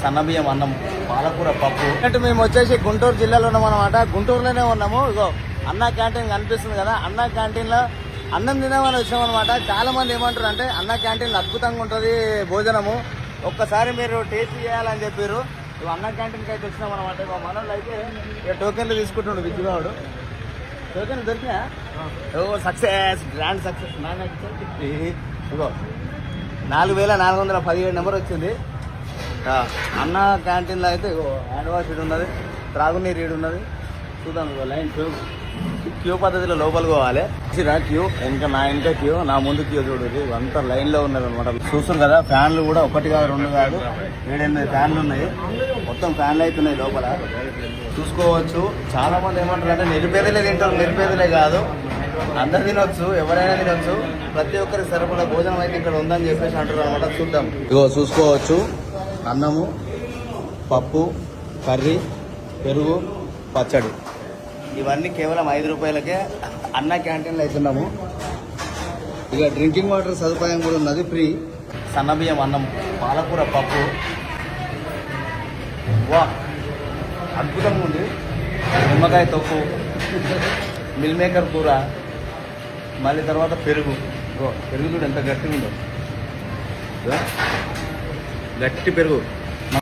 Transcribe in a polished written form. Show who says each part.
Speaker 1: సన్నబియ్యం అన్నం, పాలకూర పప్పు. అంటే మేము వచ్చేసి గుంటూరు జిల్లాలో ఉన్నాం అనమాట. గుంటూరులోనే ఉన్నాము. ఇగో అన్నా క్యాంటీన్ కనిపిస్తుంది కదా, అన్నా క్యాంటీన్లో అన్నం తినామని వచ్చాం అనమాట. చాలా మంది ఏమంటారు అంటే అన్నా క్యాంటీన్లో అద్భుతంగా ఉంటుంది భోజనము, ఒక్కసారి మీరు టేస్ట్ చేయాలని చెప్పారు. అన్నా క్యాంటీన్కి అయితే వచ్చినాం అనమాట. మనోళ్ళు అయితే ఇక టోకెన్లు తీసుకుంటుండు విద్యువాడు. టోకెన్లు దొరికినా ఓ సక్సెస్, గ్రాండ్ సక్సెస్. ఇగో 4417 నెంబర్ వచ్చింది. అన్న క్యాంటీన్లో అయితే హ్యాండ్ వాష్ ఇటు ఉన్నది, త్రాగునీరు ఇటు ఉన్నది. చూద్దాం ఇగో లైన్ క్యూ పద్ధతిలో లోపలికి పోవాలి. క్యూ నా ఇంకా క్యూ, నా ముందు క్యూ చూడదు, అంతా లైన్లో ఉన్నది అనమాట. చూస్తారు కదా, ఫ్యాన్లు కూడా 1 కాదు 2 కాదు 7-8 ఫ్యాన్లు ఉన్నాయి. మొత్తం ఫ్యాన్లు అవుతున్నాయి లోపల చూసుకోవచ్చు. చాలా మంది ఏమంటారు అంటే నిరుపేదలే తింటారు. నిరుపేదలే కాదు, అందరు తినొచ్చు, ఎవరైనా తినొచ్చు. ప్రతి ఒక్కరికి సరిపడా భోజనం అయితే ఇక్కడ ఉందని చెప్పేసి అంటారు అనమాట. చూద్దాం. ఇగో చూసుకోవచ్చు, అన్నము, పప్పు, కర్రీ, పెరుగు, పచ్చడి, ఇవన్నీ కేవలం 5 రూపాయలకే అన్న క్యాంటీన్లో అవుతున్నాము. ఇక డ్రింకింగ్ వాటర్ సదుపాయం కూడా ఉన్నది, ఫ్రీ. సన్నబియ్యం అన్నం, పాలకూర పప్పు, వా అద్భుతంగా ఉంది. నిమ్మకాయ తొక్కు, మిల్ మేకర్ కూర, మళ్ళీ తర్వాత పెరుగు. పెరుగు చూడు ఎంత గట్టిగా ఉందో, గట్టి పెరుగు.